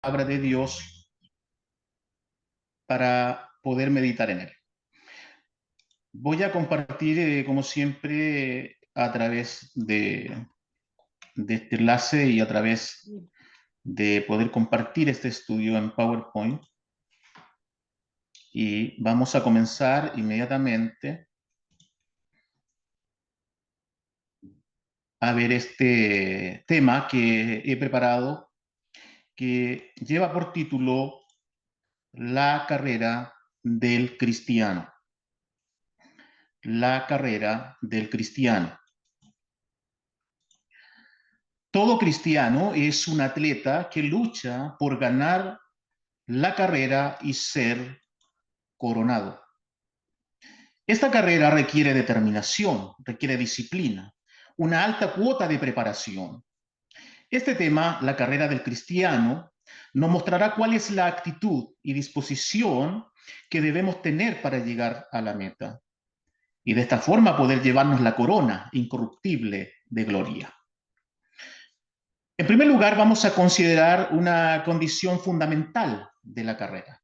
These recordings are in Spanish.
palabra de Dios para poder meditar en él. Voy a compartir, como siempre, a través de este enlace y a través de poder compartir este estudio en PowerPoint. Y vamos a comenzar inmediatamente a ver este tema que he preparado, que lleva por título La carrera del cristiano. La carrera del cristiano. Todo cristiano es un atleta que lucha por ganar la carrera y ser coronado. Esta carrera requiere determinación, requiere disciplina, una alta cuota de preparación. Este tema, la carrera del cristiano, nos mostrará cuál es la actitud y disposición que debemos tener para llegar a la meta y de esta forma poder llevarnos la corona incorruptible de gloria. En primer lugar, vamos a considerar una condición fundamental de la carrera.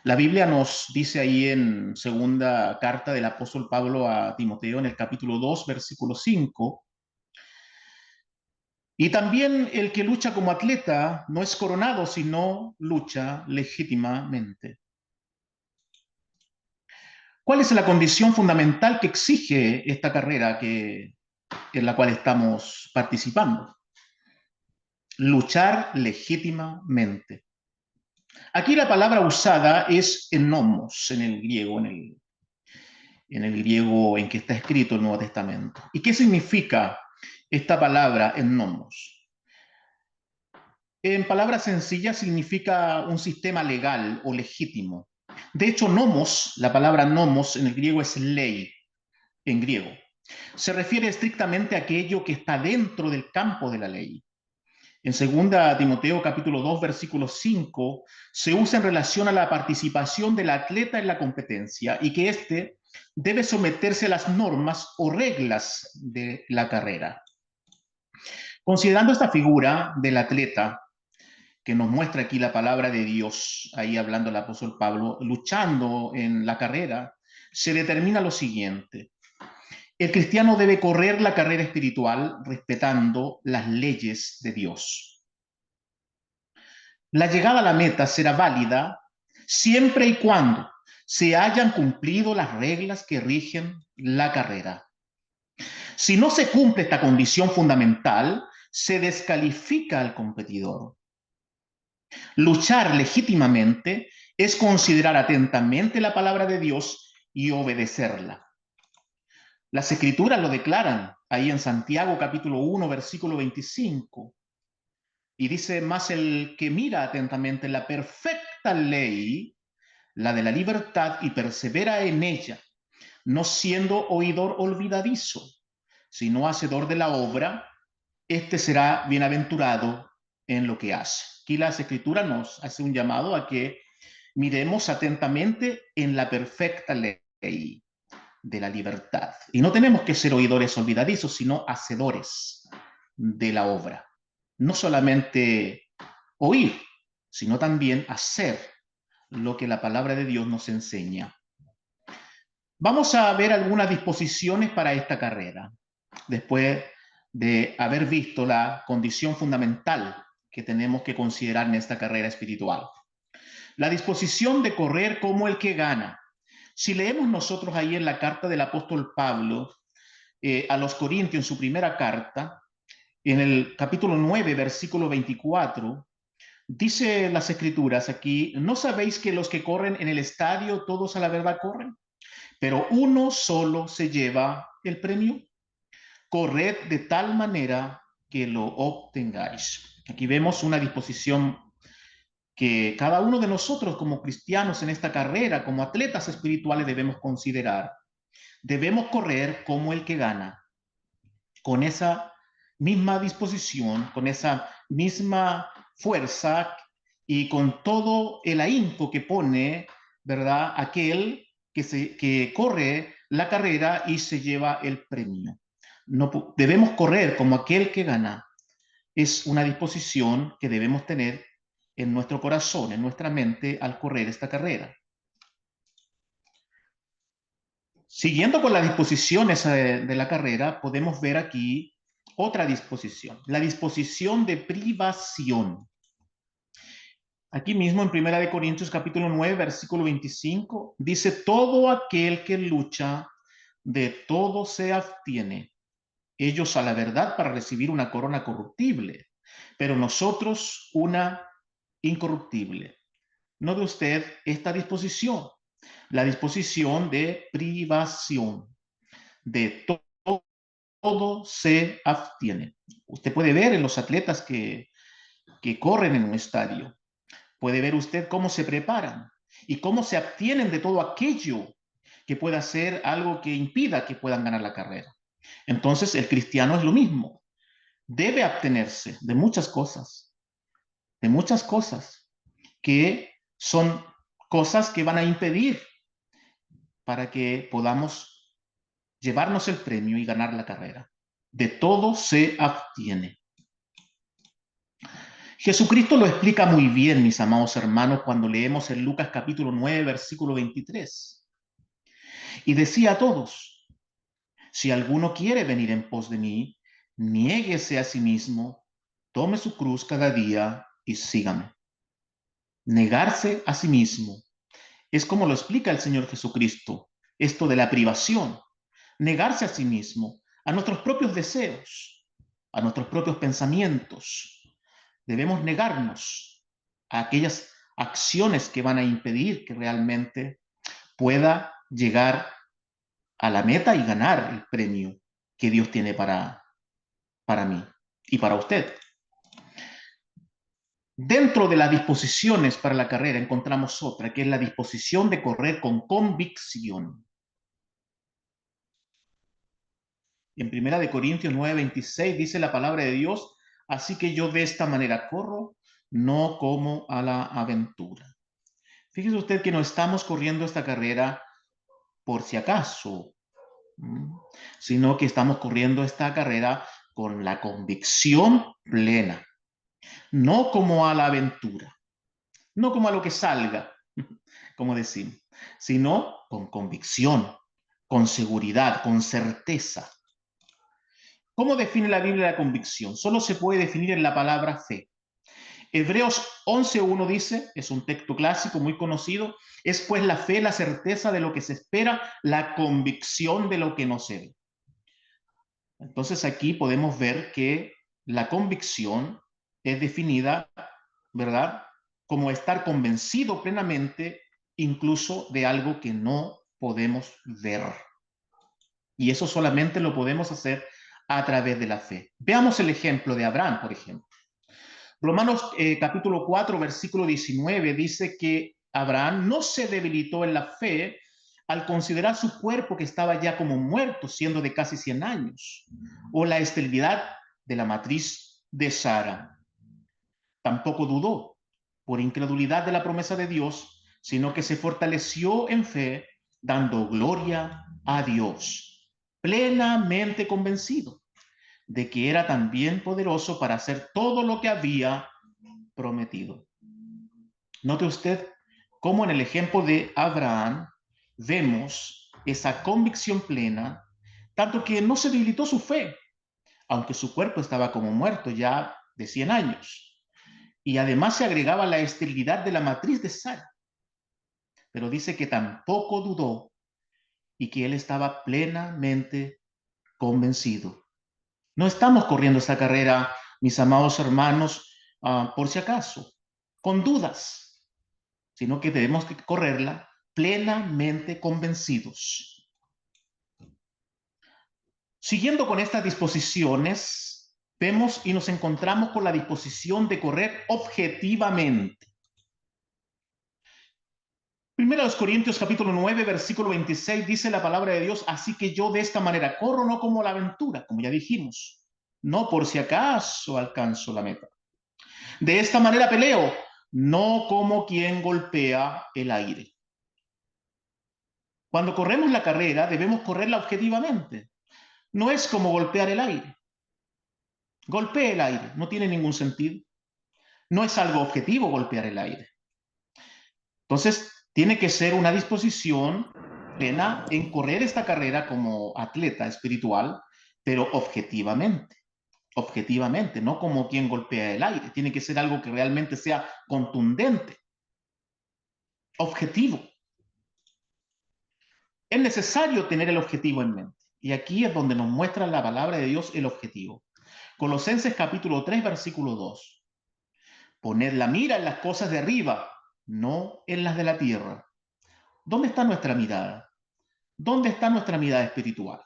La Biblia nos dice ahí en segunda carta del apóstol Pablo a Timoteo, en el capítulo 2, versículo 5, y también el que lucha como atleta no es coronado, sino lucha legítimamente. ¿Cuál es la condición fundamental que exige esta carrera en la cual estamos participando? Luchar legítimamente. Aquí la palabra usada es nomos en el griego, en el griego en que está escrito el Nuevo Testamento. ¿Y qué significa esta palabra nomos? En palabras sencillas significa un sistema legal o legítimo. De hecho, nomos, la palabra nomos en el griego es ley, en griego. Se refiere estrictamente a aquello que está dentro del campo de la ley. En 2 Timoteo capítulo 2 versículo 5 se usa en relación a la participación del atleta en la competencia y que éste debe someterse a las normas o reglas de la carrera. Considerando esta figura del atleta que nos muestra aquí la palabra de Dios, ahí hablando el apóstol Pablo, luchando en la carrera, se determina lo siguiente. El cristiano debe correr la carrera espiritual respetando las leyes de Dios. La llegada a la meta será válida siempre y cuando se hayan cumplido las reglas que rigen la carrera. Si no se cumple esta condición fundamental, se descalifica al competidor. Luchar legítimamente es considerar atentamente la palabra de Dios y obedecerla. Las escrituras lo declaran ahí en Santiago capítulo 1 versículo 25. Y dice, más el que mira atentamente la perfecta ley, la de la libertad, y persevera en ella, no siendo oidor olvidadizo, sino hacedor de la obra, este será bienaventurado en lo que hace. Aquí las escrituras nos hace un llamado a que miremos atentamente en la perfecta ley de la libertad. Y no tenemos que ser oidores olvidadizos, sino hacedores de la obra. No solamente oír, sino también hacer lo que la palabra de Dios nos enseña. Vamos a ver algunas disposiciones para esta carrera, después de haber visto la condición fundamental que tenemos que considerar en esta carrera espiritual. La disposición de correr como el que gana. Si leemos nosotros ahí en la carta del apóstol Pablo a los Corintios, en su primera carta, en el capítulo 9, versículo 24, dice las escrituras aquí, ¿no sabéis que los que corren en el estadio todos a la verdad corren? Pero uno solo se lleva el premio. Corred de tal manera que lo obtengáis. Aquí vemos una disposición que cada uno de nosotros como cristianos en esta carrera, como atletas espirituales, debemos considerar. Debemos correr como el que gana, con esa misma disposición, con esa misma fuerza y con todo el ahínco que pone, ¿verdad?, aquel que corre la carrera y se lleva el premio. No, debemos correr como aquel que gana. es una disposición que debemos tener en nuestro corazón, en nuestra mente, al correr esta carrera. Siguiendo con las disposiciones de la carrera, podemos ver aquí otra disposición, la disposición de privación. Aquí mismo en 1 Corintios capítulo 9, versículo 25, dice, todo aquel que lucha, de todo se abstiene. Ellos a la verdad para recibir una corona corruptible, pero nosotros una incorruptible. Note usted esta disposición, la disposición de privación, de todo se abstiene. Usted puede ver en los atletas que corren en un estadio, puede ver usted cómo se preparan y cómo se abstienen de todo aquello que pueda ser algo que impida que puedan ganar la carrera. Entonces, el cristiano es lo mismo. Debe abstenerse de muchas cosas que son cosas que van a impedir para que podamos llevarnos el premio y ganar la carrera. De todo se abstiene. Jesucristo lo explica muy bien, mis amados hermanos, cuando leemos en Lucas capítulo 9, versículo 23. Y decía a todos, si alguno quiere venir en pos de mí, niéguese a sí mismo, tome su cruz cada día y sígame. Negarse a sí mismo es como lo explica el Señor Jesucristo, esto de la privación, negarse a sí mismo, a nuestros propios deseos, a nuestros propios pensamientos. Debemos negarnos a aquellas acciones que van a impedir que realmente pueda llegar a la meta y ganar el premio que Dios tiene para mí y para usted. Dentro de las disposiciones para la carrera encontramos otra, que es la disposición de correr con convicción. En 1 Corintios 9:26 dice la palabra de Dios, así que yo de esta manera corro, no como a la aventura. Fíjese usted que no estamos corriendo esta carrera por si acaso, sino que estamos corriendo esta carrera con la convicción plena, no como a la aventura, no como a lo que salga, como decimos, sino con convicción, con seguridad, con certeza. ¿Cómo define la Biblia la convicción? Solo se puede definir en la palabra fe. Hebreos 11:1 dice, es un texto clásico muy conocido, es pues la fe, la certeza de lo que se espera, la convicción de lo que no se ve. Entonces aquí podemos ver que la convicción es definida, ¿verdad?, como estar convencido plenamente incluso de algo que no podemos ver. Y eso solamente lo podemos hacer a través de la fe. Veamos el ejemplo de Abraham, por ejemplo. Romanos capítulo 4, versículo 19 dice que Abraham no se debilitó en la fe al considerar su cuerpo que estaba ya como muerto, siendo de casi 100 años, o la esterilidad de la matriz de Sara. Tampoco dudó por incredulidad de la promesa de Dios, sino que se fortaleció en fe, dando gloria a Dios, plenamente convencido de que era también poderoso para hacer todo lo que había prometido. Note usted cómo en el ejemplo de Abraham vemos esa convicción plena, tanto que no se debilitó su fe, aunque su cuerpo estaba como muerto ya de 100 años. Y además se agregaba la esterilidad de la matriz de Sara. Pero dice que tampoco dudó y que él estaba plenamente convencido. No estamos corriendo esta carrera, mis amados hermanos, por si acaso, con dudas, sino que debemos correrla plenamente convencidos. Siguiendo con estas disposiciones, vemos y nos encontramos con la disposición de correr objetivamente. Primero los Corintios capítulo 9, versículo 26 dice la palabra de Dios, así que yo de esta manera corro no como la aventura, como ya dijimos, no por si acaso alcanzo la meta. De esta manera peleo, no como quien golpea el aire. Cuando corremos la carrera, debemos correrla objetivamente. No es como golpear el aire. Golpee el aire, no tiene ningún sentido. No es algo objetivo golpear el aire. Entonces, tiene que ser una disposición plena en correr esta carrera como atleta espiritual, pero objetivamente, no como quien golpea el aire. Tiene que ser algo que realmente sea contundente, objetivo. Es necesario tener el objetivo en mente. Y aquí es donde nos muestra la palabra de Dios el objetivo. Colosenses capítulo 3, versículo 2. Poned la mira en las cosas de arriba, no en las de la tierra. ¿Dónde está nuestra mirada? ¿Dónde está nuestra mirada espiritual?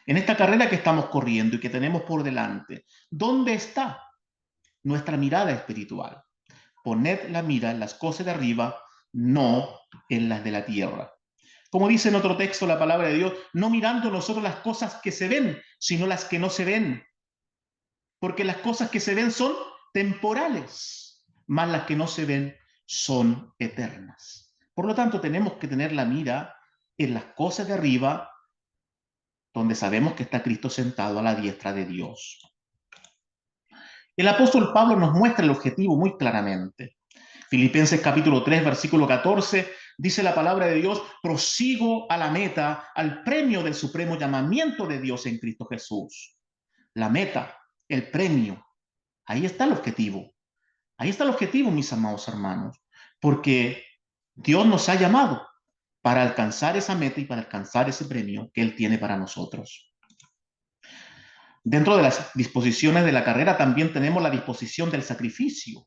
En esta carrera que estamos corriendo y que tenemos por delante, ¿dónde está nuestra mirada espiritual? Poned la mira en las cosas de arriba, no en las de la tierra. Como dice en otro texto la palabra de Dios, no mirando nosotros las cosas que se ven, sino las que no se ven. Porque las cosas que se ven son temporales, más las que no se ven son eternas. Por lo tanto, tenemos que tener la mira en las cosas de arriba, donde sabemos que está Cristo sentado a la diestra de Dios. El apóstol Pablo nos muestra el objetivo muy claramente. Filipenses capítulo 3, versículo 14, dice la palabra de Dios, prosigo a la meta, al premio del supremo llamamiento de Dios en Cristo Jesús. La meta, el premio, ahí está el objetivo. Ahí está el objetivo, mis amados hermanos, porque Dios nos ha llamado para alcanzar esa meta y para alcanzar ese premio que Él tiene para nosotros. Dentro de las disposiciones de la carrera también tenemos la disposición del sacrificio.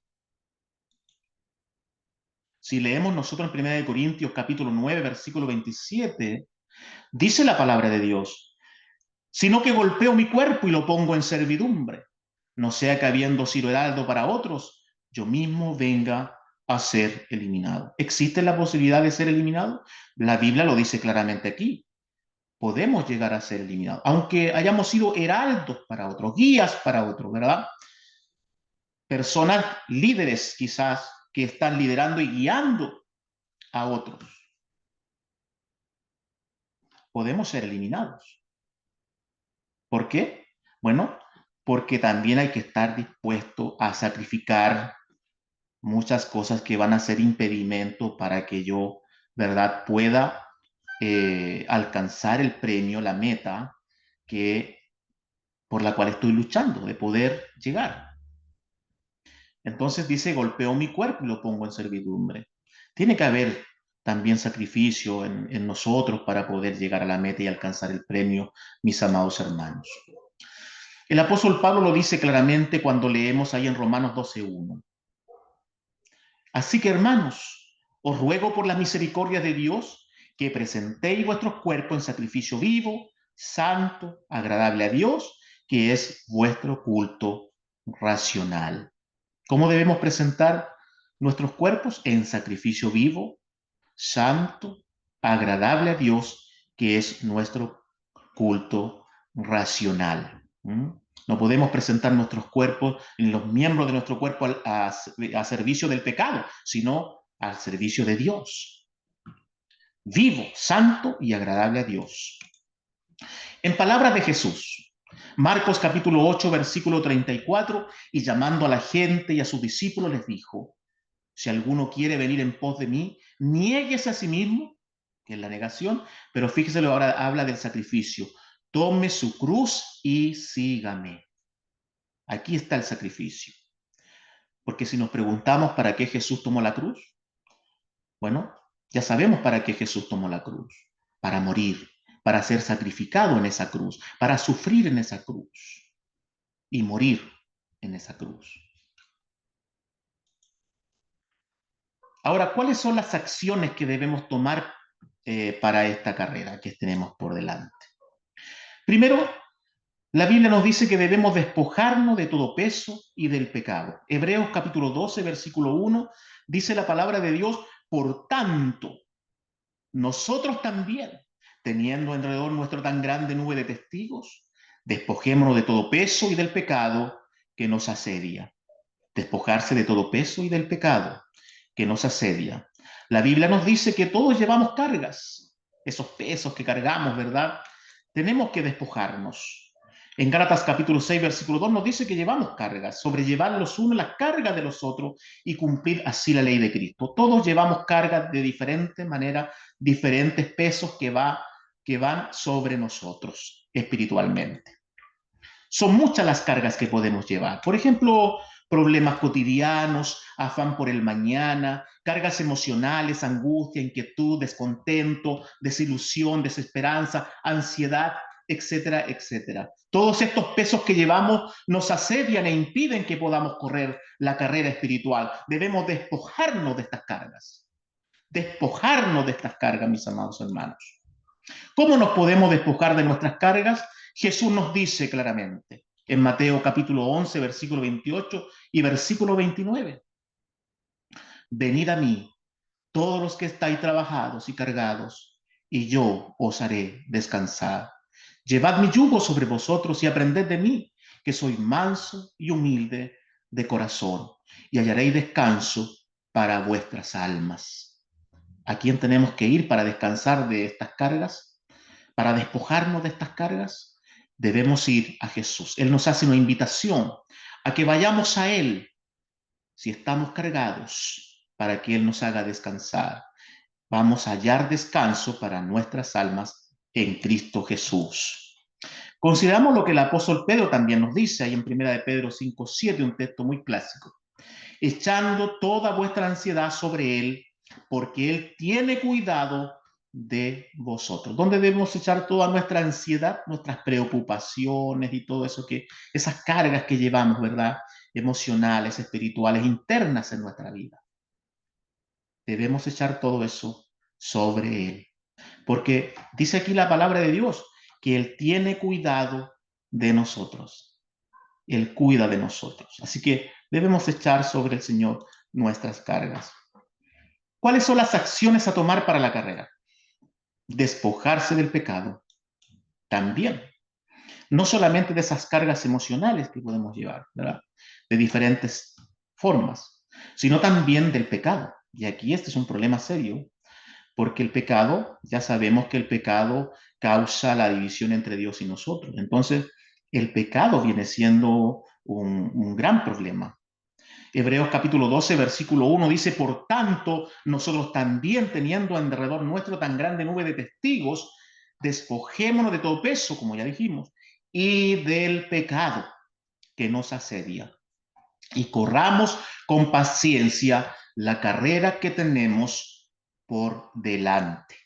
Si leemos nosotros en 1 Corintios capítulo 9, versículo 27, dice la palabra de Dios, sino que golpeo mi cuerpo y lo pongo en servidumbre, no sea que habiendo sido heraldo para otros, yo mismo venga a ser eliminado. ¿Existe la posibilidad de ser eliminado? La Biblia lo dice claramente aquí. Podemos llegar a ser eliminados, aunque hayamos sido heraldos para otros, guías para otros, ¿verdad? Personas líderes quizás que están liderando y guiando a otros. Podemos ser eliminados. ¿Por qué? Bueno, porque también hay que estar dispuesto a sacrificar muchas cosas que van a ser impedimento para que yo, ¿verdad?, pueda alcanzar el premio, la meta que por la cual estoy luchando, de poder llegar. Entonces dice, golpeo mi cuerpo y lo pongo en servidumbre. Tiene que haber también sacrificio en nosotros para poder llegar a la meta y alcanzar el premio, mis amados hermanos. El apóstol Pablo lo dice claramente cuando leemos ahí en Romanos 12:1. Así que, hermanos, os ruego por la misericordia de Dios que presentéis vuestros cuerpos en sacrificio vivo, santo, agradable a Dios, que es vuestro culto racional. ¿Cómo debemos presentar nuestros cuerpos? En sacrificio vivo, santo, agradable a Dios, que es nuestro culto racional. No podemos presentar nuestros cuerpos, los miembros de nuestro cuerpo a servicio del pecado, sino al servicio de Dios. Vivo, santo y agradable a Dios. En palabras de Jesús, Marcos capítulo 8, versículo 34, y llamando a la gente y a sus discípulos les dijo, si alguno quiere venir en pos de mí, niéguese a sí mismo, que es la negación, pero fíjese, ahora habla del sacrificio. Tome su cruz y sígame. Aquí está el sacrificio. Porque si nos preguntamos para qué Jesús tomó la cruz, bueno, ya sabemos para qué Jesús tomó la cruz. Para morir, para ser sacrificado en esa cruz, para sufrir en esa cruz y morir en esa cruz. Ahora, ¿cuáles son las acciones que debemos tomar para esta carrera que tenemos por delante? Primero, la Biblia nos dice que debemos despojarnos de todo peso y del pecado. Hebreos capítulo 12, versículo 1, dice la palabra de Dios, por tanto, nosotros también, teniendo alrededor nuestra tan grande nube de testigos, despojémonos de todo peso y del pecado que nos asedia. Despojarse de todo peso y del pecado que nos asedia. La Biblia nos dice que todos llevamos cargas, esos pesos que cargamos, ¿verdad? Tenemos que despojarnos. En Gálatas capítulo 6, versículo 2 nos dice que llevamos cargas, sobrellevar los unos las cargas de los otros y cumplir así la ley de Cristo. Todos llevamos cargas de diferente manera, diferentes pesos que van sobre nosotros espiritualmente. Son muchas las cargas que podemos llevar. Por ejemplo, problemas cotidianos, afán por el mañana, cargas emocionales, angustia, inquietud, descontento, desilusión, desesperanza, ansiedad, etcétera, etcétera. Todos estos pesos que llevamos nos asedian e impiden que podamos correr la carrera espiritual. Debemos despojarnos de estas cargas. Despojarnos de estas cargas, mis amados hermanos. ¿Cómo nos podemos despojar de nuestras cargas? Jesús nos dice claramente en Mateo capítulo 11, versículo 28 y versículo 29. Venid a mí, todos los que estáis trabajados y cargados, y yo os haré descansar. Llevad mi yugo sobre vosotros y aprended de mí, que soy manso y humilde de corazón, y hallaréis descanso para vuestras almas. ¿A quién tenemos que ir para descansar de estas cargas? Para despojarnos de estas cargas, debemos ir a Jesús. Él nos hace una invitación a que vayamos a Él si estamos cargados, para que Él nos haga descansar. Vamos a hallar descanso para nuestras almas en Cristo Jesús. Consideramos lo que el apóstol Pedro también nos dice ahí en 1 de Pedro 5:7, un texto muy clásico. Echando toda vuestra ansiedad sobre Él, porque Él tiene cuidado de vosotros. ¿Dónde debemos echar toda nuestra ansiedad, nuestras preocupaciones y todo eso esas cargas que llevamos, ¿verdad? Emocionales, espirituales, internas en nuestra vida. Debemos echar todo eso sobre Él. Porque dice aquí la palabra de Dios que Él tiene cuidado de nosotros. Él cuida de nosotros. Así que debemos echar sobre el Señor nuestras cargas. ¿Cuáles son las acciones a tomar para la carrera? Despojarse del pecado también. No solamente de esas cargas emocionales que podemos llevar, ¿verdad? De diferentes formas, sino también del pecado. Y aquí este es un problema serio, porque el pecado, ya sabemos que el pecado causa la división entre Dios y nosotros. Entonces, el pecado viene siendo un gran problema. Hebreos capítulo 12, versículo 1 dice, por tanto, nosotros también teniendo alrededor nuestro tan grande nube de testigos, despojémonos de todo peso, como ya dijimos, y del pecado que nos asedia. Y corramos con paciencia la carrera que tenemos por delante.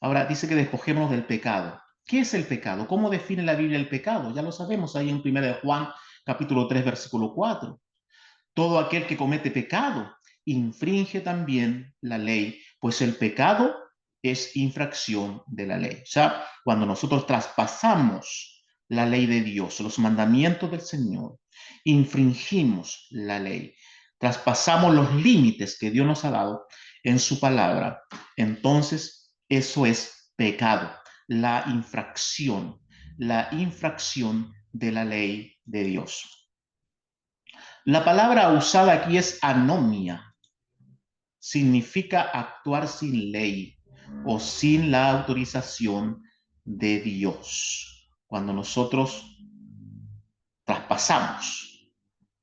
Ahora dice que despojémonos del pecado. ¿Qué es el pecado? ¿Cómo define la Biblia el pecado? Ya lo sabemos ahí en 1 de Juan capítulo 3, versículo 4. Todo aquel que comete pecado infringe también la ley, pues el pecado es infracción de la ley. O sea, cuando nosotros traspasamos la ley de Dios, los mandamientos del Señor, infringimos la ley, traspasamos los límites que Dios nos ha dado en su palabra, entonces eso es pecado, la infracción de la ley de Dios. La palabra usada aquí es anomia. Significa actuar sin ley o sin la autorización de Dios. Cuando nosotros traspasamos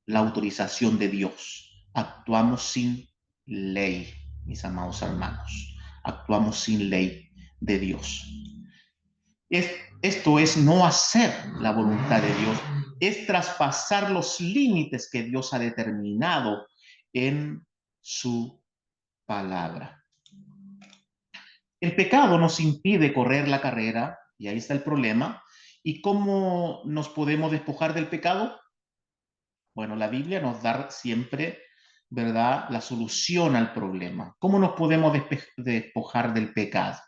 la autorización de Dios, actuamos sin ley, mis amados hermanos. Actuamos sin ley de Dios. Esto es no hacer la voluntad de Dios, es traspasar los límites que Dios ha determinado en su palabra. El pecado nos impide correr la carrera, y ahí está el problema. ¿Y cómo nos podemos despojar del pecado? Bueno, la Biblia nos da siempre, ¿verdad?, la solución al problema. ¿Cómo nos podemos despojar del pecado?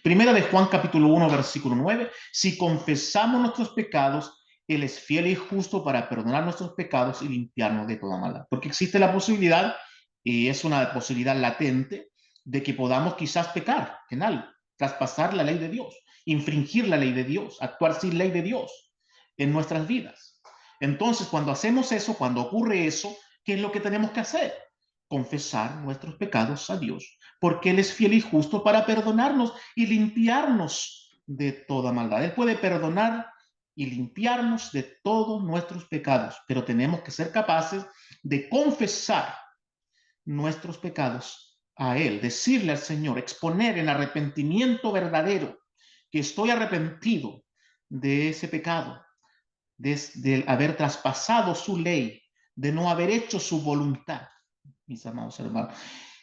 Primera de Juan capítulo 1, versículo 9, si confesamos nuestros pecados, Él es fiel y justo para perdonar nuestros pecados y limpiarnos de toda maldad. Porque existe la posibilidad, y es una posibilidad latente, de que podamos quizás pecar en algo, traspasar la ley de Dios, infringir la ley de Dios, actuar sin ley de Dios en nuestras vidas. Entonces, cuando hacemos eso, cuando ocurre eso, ¿qué es lo que tenemos que hacer? Confesar nuestros pecados a Dios, porque Él es fiel y justo para perdonarnos y limpiarnos de toda maldad. Él puede perdonar y limpiarnos de todos nuestros pecados, pero tenemos que ser capaces de confesar nuestros pecados a Él, decirle al Señor, exponer en arrepentimiento verdadero que estoy arrepentido de ese pecado, de haber traspasado su ley, de no haber hecho su voluntad, mis amados hermanos.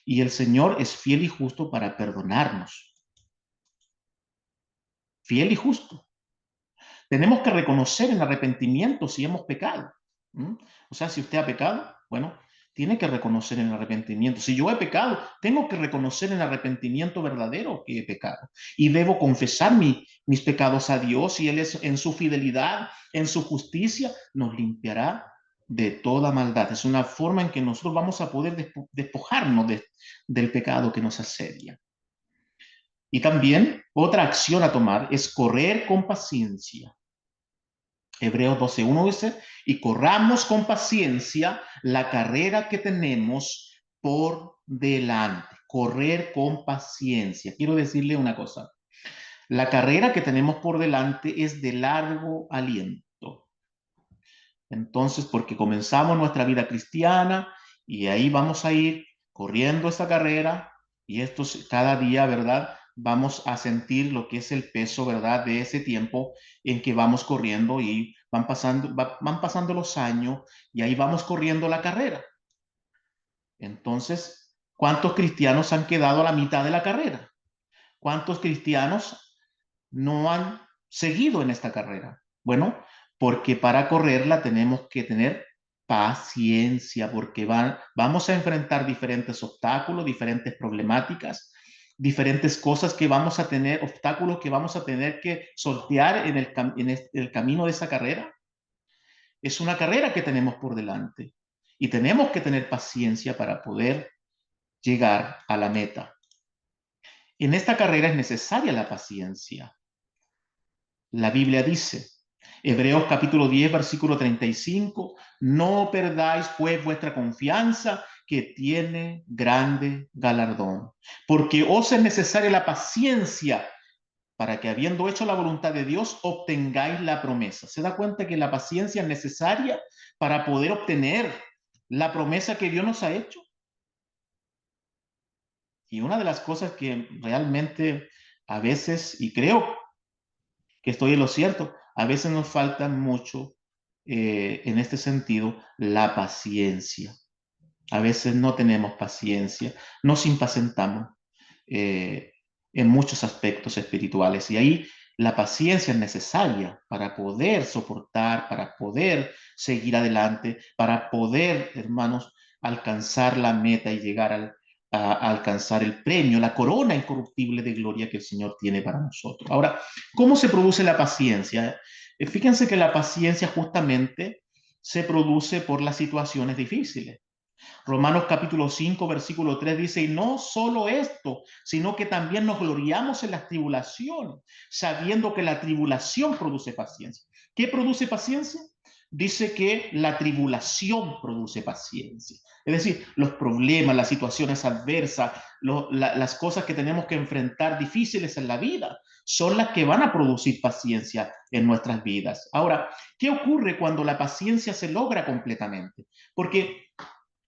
Y el Señor es fiel y justo para perdonarnos. Fiel y justo. Tenemos que reconocer en arrepentimiento si hemos pecado. ¿Mm? O sea, si usted ha pecado, bueno, tiene que reconocer en arrepentimiento. Si yo he pecado, tengo que reconocer en arrepentimiento verdadero que he pecado. Y debo confesar mis pecados a Dios y Él es, en su fidelidad, en su justicia, nos limpiará de toda maldad. Es una forma en que nosotros vamos a poder despojarnos del pecado que nos asedia. Y también otra acción a tomar es correr con paciencia. Hebreos 12:1 dice, y corramos con paciencia la carrera que tenemos por delante. Correr con paciencia. Quiero decirle una cosa. La carrera que tenemos por delante es de largo aliento. Entonces, porque comenzamos nuestra vida cristiana y ahí vamos a ir corriendo esa carrera y esto cada día, ¿verdad? Vamos a sentir lo que es el peso, ¿verdad? De ese tiempo en que vamos corriendo y van pasando los años y ahí vamos corriendo la carrera. Entonces, ¿cuántos cristianos han quedado a la mitad de la carrera? ¿Cuántos cristianos no han seguido en esta carrera? Bueno, porque para correrla tenemos que tener paciencia, porque vamos a enfrentar diferentes obstáculos, diferentes problemáticas, diferentes cosas que vamos a tener, obstáculos que vamos a tener que sortear en el camino de esa carrera. Es una carrera que tenemos por delante y tenemos que tener paciencia para poder llegar a la meta. En esta carrera es necesaria la paciencia. La Biblia dice, Hebreos capítulo 10, versículo 35, no perdáis pues vuestra confianza que tiene grande galardón, porque os es necesaria la paciencia para que habiendo hecho la voluntad de Dios obtengáis la promesa. ¿Se da cuenta que la paciencia es necesaria para poder obtener la promesa que Dios nos ha hecho? Y una de las cosas que realmente a veces, y creo que estoy en lo cierto, a veces nos falta mucho en este sentido la paciencia. A veces no tenemos paciencia, nos impacientamos eh, en muchos aspectos espirituales y ahí la paciencia es necesaria para poder soportar, para poder seguir adelante, para poder, hermanos, alcanzar la meta y llegar a alcanzar el premio, la corona incorruptible de gloria que el Señor tiene para nosotros. Ahora, ¿cómo se produce la paciencia? Fíjense que la paciencia justamente se produce por las situaciones difíciles. Romanos capítulo 5, versículo 3 dice, y no solo esto, sino que también nos gloriamos en las tribulaciones, sabiendo que la tribulación produce paciencia. ¿Qué produce paciencia? Dice que la tribulación produce paciencia. Es decir, los problemas, las situaciones adversas, las cosas que tenemos que enfrentar difíciles en la vida, son las que van a producir paciencia en nuestras vidas. Ahora, ¿qué ocurre cuando la paciencia se logra completamente? Porque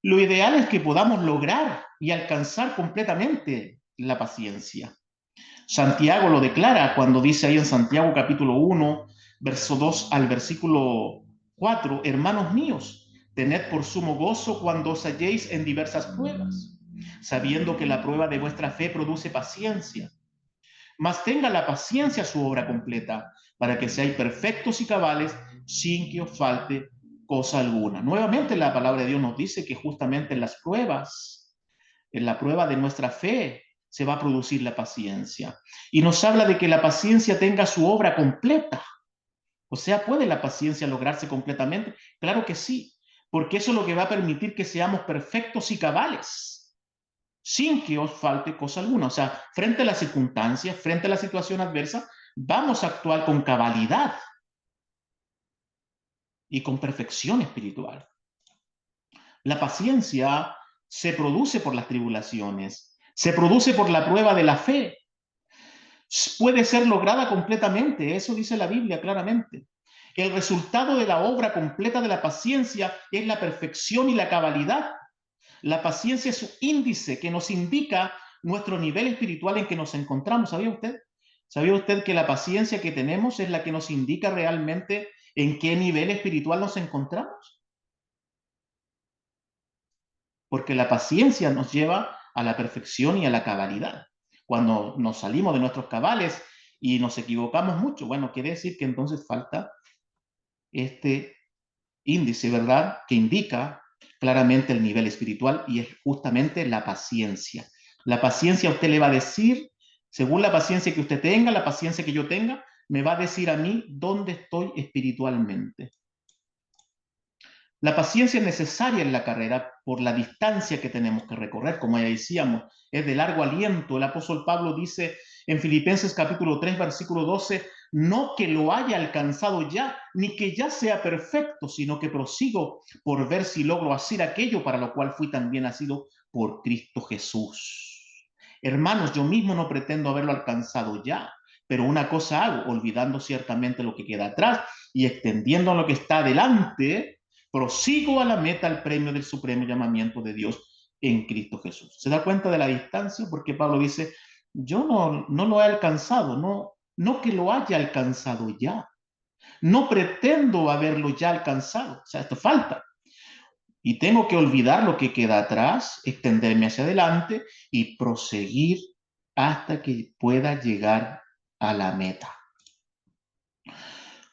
lo ideal es que podamos lograr y alcanzar completamente la paciencia. Santiago lo declara cuando dice ahí en Santiago capítulo 1, verso 2 al versículo 4, hermanos míos, tened por sumo gozo cuando os halléis en diversas pruebas, sabiendo que la prueba de vuestra fe produce paciencia. Mas tenga la paciencia su obra completa, para que seáis perfectos y cabales, sin que os falte cosa alguna. Nuevamente la palabra de Dios nos dice que justamente en las pruebas, en la prueba de nuestra fe, se va a producir la paciencia. Y nos habla de que la paciencia tenga su obra completa. O sea, ¿puede la paciencia lograrse completamente? Claro que sí, porque eso es lo que va a permitir que seamos perfectos y cabales, sin que os falte cosa alguna. O sea, frente a las circunstancias, frente a la situación adversa, vamos a actuar con cabalidad y con perfección espiritual. La paciencia se produce por las tribulaciones, se produce por la prueba de la fe. Puede ser lograda completamente, eso dice la Biblia claramente. El resultado de la obra completa de la paciencia es la perfección y la cabalidad. La paciencia es un índice que nos indica nuestro nivel espiritual en que nos encontramos. ¿Sabía usted? ¿Sabía usted que la paciencia que tenemos es la que nos indica realmente en qué nivel espiritual nos encontramos? Porque la paciencia nos lleva a la perfección y a la cabalidad. Cuando nos salimos de nuestros cabales y nos equivocamos mucho, bueno, quiere decir que entonces falta este índice, ¿verdad? Que indica claramente el nivel espiritual y es justamente la paciencia. La paciencia a usted le va a decir, según la paciencia que usted tenga, la paciencia que yo tenga, me va a decir a mí dónde estoy espiritualmente. La paciencia es necesaria en la carrera por la distancia que tenemos que recorrer, como ya decíamos, es de largo aliento. El apóstol Pablo dice en Filipenses capítulo 3, versículo 12, no que lo haya alcanzado ya, ni que ya sea perfecto, sino que prosigo por ver si logro hacer aquello para lo cual fui también nacido por Cristo Jesús. Hermanos, yo mismo no pretendo haberlo alcanzado ya, pero una cosa hago, olvidando ciertamente lo que queda atrás y extendiendo lo que está adelante, prosigo a la meta, al premio del supremo llamamiento de Dios en Cristo Jesús. ¿Se da cuenta de la distancia? Porque Pablo dice, yo no lo he alcanzado, no que lo haya alcanzado ya. No pretendo haberlo ya alcanzado. O sea, esto falta. Y tengo que olvidar lo que queda atrás, extenderme hacia adelante y proseguir hasta que pueda llegar a la meta.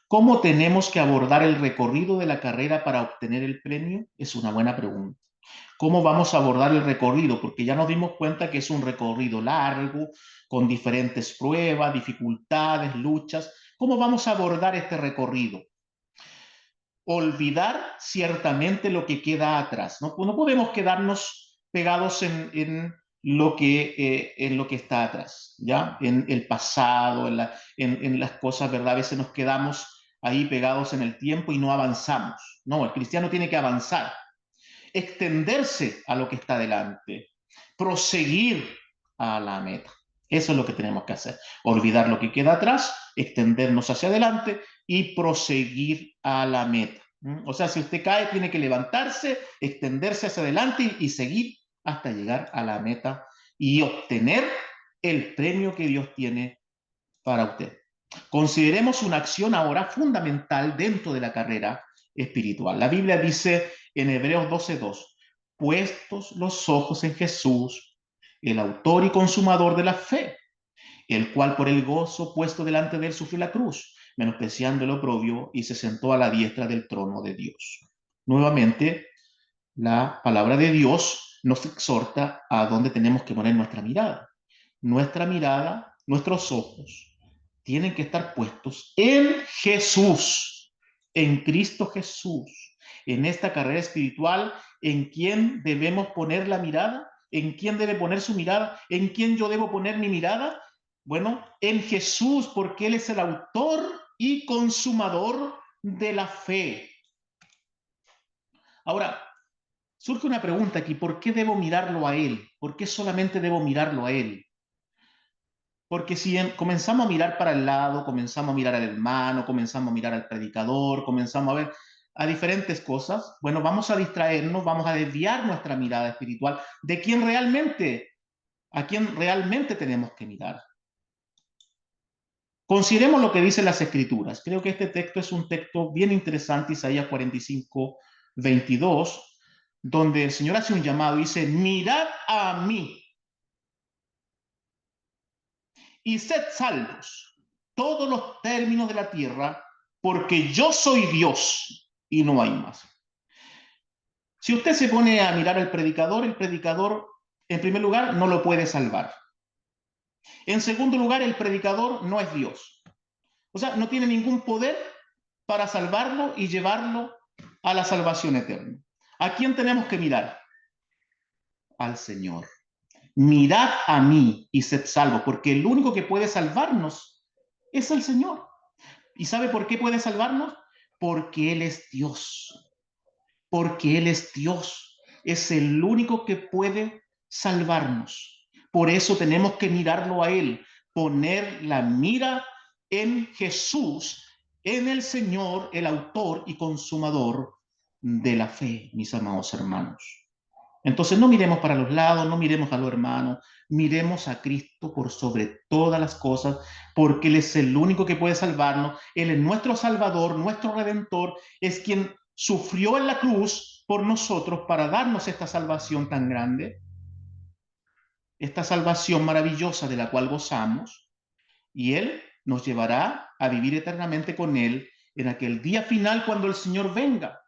¿Cómo tenemos que abordar el recorrido de la carrera para obtener el premio? Es una buena pregunta. ¿Cómo vamos a abordar el recorrido? Porque ya nos dimos cuenta que es un recorrido largo, con diferentes pruebas, dificultades, luchas. ¿Cómo vamos a abordar este recorrido? Olvidar ciertamente lo que queda atrás. No podemos quedarnos pegados en lo que está atrás, ¿ya? En el pasado, en las cosas, ¿verdad? A veces nos quedamos ahí pegados en el tiempo y no avanzamos. No, el cristiano tiene que avanzar, extenderse a lo que está delante, proseguir a la meta. Eso es lo que tenemos que hacer. Olvidar lo que queda atrás, extendernos hacia adelante y proseguir a la meta. O sea, si usted cae, tiene que levantarse, extenderse hacia adelante y seguir hasta llegar a la meta y obtener el premio que Dios tiene para usted. Consideremos una acción ahora fundamental dentro de la carrera espiritual. La Biblia dice en Hebreos 12:2, puestos los ojos en Jesús, el autor y consumador de la fe, el cual por el gozo puesto delante de él sufrió la cruz, menospreciando el oprobio y se sentó a la diestra del trono de Dios. Nuevamente, la palabra de Dios nos exhorta a dónde tenemos que poner nuestra mirada. Nuestra mirada, nuestros ojos, tienen que estar puestos en Jesús, en Cristo Jesús. En esta carrera espiritual, ¿en quién debemos poner la mirada? ¿En quién debe poner su mirada? ¿En quién yo debo poner mi mirada? Bueno, en Jesús, porque Él es el autor y consumador de la fe. Ahora, surge una pregunta aquí, ¿por qué debo mirarlo a Él? ¿Por qué solamente debo mirarlo a Él? Porque si comenzamos a mirar para el lado, comenzamos a mirar al hermano, comenzamos a mirar al predicador, comenzamos a ver a diferentes cosas, bueno, vamos a distraernos, vamos a desviar nuestra mirada espiritual de a quién realmente tenemos que mirar. Consideremos lo que dicen las Escrituras. Creo que este texto es un texto bien interesante, Isaías 45:22, donde el Señor hace un llamado y dice, mirad a mí y sed salvos todos los términos de la tierra, porque yo soy Dios y no hay más. Si usted se pone a mirar al predicador, el predicador, en primer lugar, no lo puede salvar. En segundo lugar, el predicador no es Dios. O sea, no tiene ningún poder para salvarlo y llevarlo a la salvación eterna. ¿A quién tenemos que mirar? Al Señor. Mirad a mí y sed salvos, porque el único que puede salvarnos es el Señor. ¿Y sabe por qué puede salvarnos? Porque Él es Dios. Porque Él es Dios. Es el único que puede salvarnos. Por eso tenemos que mirarlo a Él, poner la mira en Jesús en el Señor, el autor y consumador de la fe, mis amados hermanos. Entonces no miremos para los lados, no miremos a los hermanos, miremos a Cristo por sobre todas las cosas, porque Él es el único que puede salvarnos. Él es nuestro Salvador, nuestro Redentor, es quien sufrió en la cruz por nosotros para darnos esta salvación tan grande, esta salvación maravillosa de la cual gozamos, y Él nos llevará a vivir eternamente con Él en aquel día final cuando el Señor venga.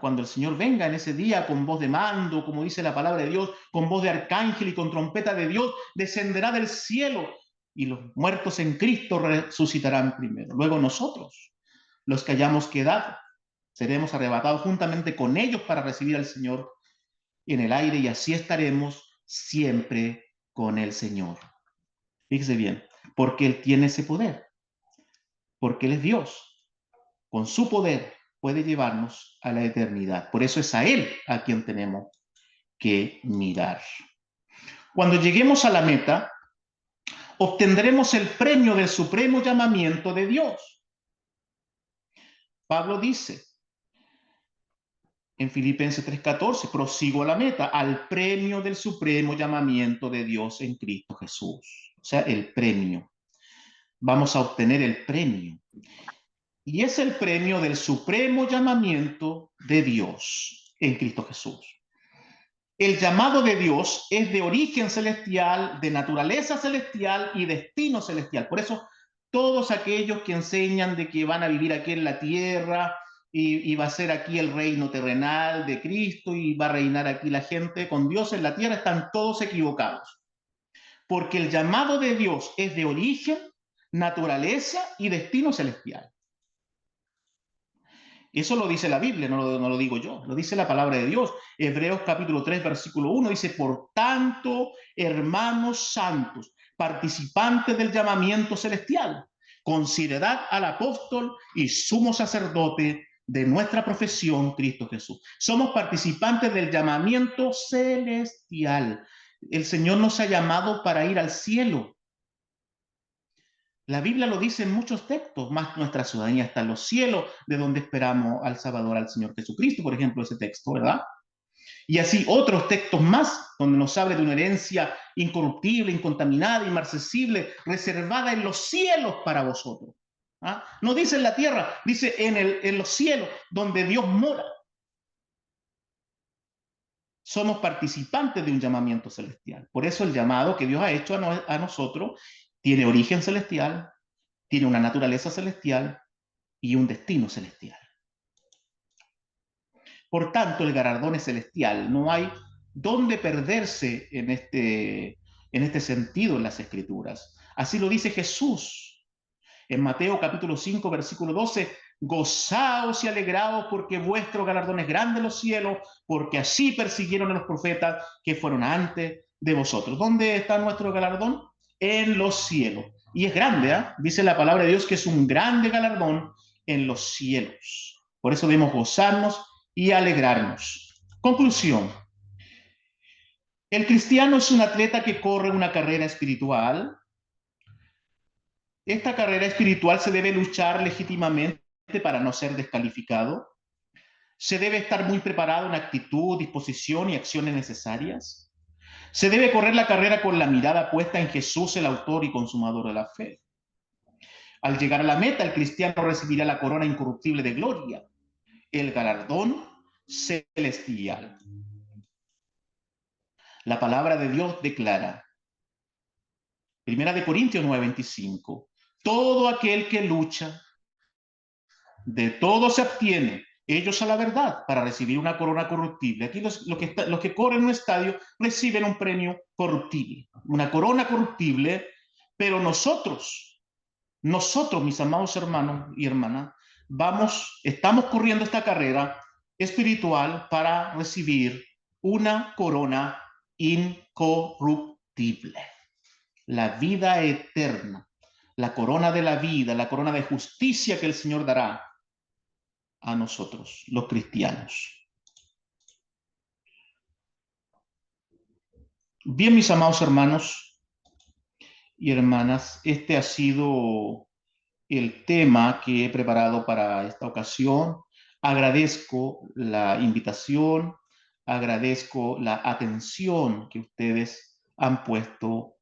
Cuando el Señor venga en ese día con voz de mando, como dice la palabra de Dios, con voz de arcángel y con trompeta de Dios, descenderá del cielo y los muertos en Cristo resucitarán primero. Luego nosotros, los que hayamos quedado, seremos arrebatados juntamente con ellos para recibir al Señor en el aire y así estaremos siempre con el Señor. Fíjese bien, porque Él tiene ese poder, porque Él es Dios. Con su poder puede llevarnos a la eternidad. Por eso es a Él a quien tenemos que mirar. Cuando lleguemos a la meta, obtendremos el premio del supremo llamamiento de Dios. Pablo dice en Filipenses 3:14, prosigo a la meta, al premio del supremo llamamiento de Dios en Cristo Jesús. O sea, el premio. Vamos a obtener el premio. Y es el premio del supremo llamamiento de Dios en Cristo Jesús. El llamado de Dios es de origen celestial, de naturaleza celestial y destino celestial. Por eso, todos aquellos que enseñan de que van a vivir aquí en la tierra y va a ser aquí el reino terrenal de Cristo y va a reinar aquí la gente con Dios en la tierra, están todos equivocados. Porque el llamado de Dios es de origen, naturaleza y destino celestial. Eso lo dice la Biblia, no lo digo yo, lo dice la palabra de Dios. Hebreos capítulo 3, versículo 1 dice, por tanto, hermanos santos, participantes del llamamiento celestial, considerad al apóstol y sumo sacerdote de nuestra profesión, Cristo Jesús. Somos participantes del llamamiento celestial. El Señor nos ha llamado para ir al cielo. La Biblia lo dice en muchos textos, más nuestra ciudadanía está en los cielos, de donde esperamos al Salvador, al Señor Jesucristo, por ejemplo, ese texto, ¿verdad? Y así otros textos más, donde nos habla de una herencia incorruptible, incontaminada, inmarcesible, reservada en los cielos para vosotros. No dice en la tierra, dice en los cielos, donde Dios mora. Somos participantes de un llamamiento celestial. Por eso el llamado que Dios ha hecho a nosotros tiene origen celestial, tiene una naturaleza celestial y un destino celestial. Por tanto, el galardón es celestial. No hay dónde perderse en este sentido en las Escrituras. Así lo dice Jesús en Mateo capítulo 5, versículo 12. Gozaos y alegraos porque vuestro galardón es grande en los cielos, porque así persiguieron a los profetas que fueron antes de vosotros. ¿Dónde está nuestro galardón? En los cielos. Y es grande, ¿eh? Dice la palabra de Dios que es un grande galardón en los cielos. Por eso debemos gozarnos y alegrarnos. Conclusión. El cristiano es un atleta que corre una carrera espiritual. Esta carrera espiritual se debe luchar legítimamente para no ser descalificado. Se debe estar muy preparado en actitud, disposición y acciones necesarias. Se debe correr la carrera con la mirada puesta en Jesús, el autor y consumador de la fe. Al llegar a la meta, el cristiano recibirá la corona incorruptible de gloria, el galardón celestial. La palabra de Dios declara, Primera de Corintios 9:25, todo aquel que lucha, de todo se abstiene, ellos a la verdad, para recibir una corona corruptible. Aquí los que corren en un estadio reciben un premio corruptible, una corona corruptible, pero nosotros, mis amados hermanos y hermanas, estamos corriendo esta carrera espiritual para recibir una corona incorruptible, la vida eterna, la corona de la vida, la corona de justicia que el Señor dará a nosotros, los cristianos. Bien, mis amados hermanos y hermanas, este ha sido el tema que he preparado para esta ocasión. Agradezco la invitación, agradezco la atención que ustedes han puesto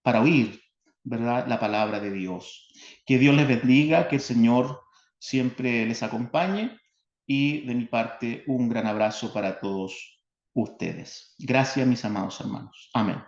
para oír, ¿verdad? La palabra de Dios. Que Dios les bendiga, que el Señor siempre les acompañe y de mi parte un gran abrazo para todos ustedes. Gracias, mis amados hermanos. Amén.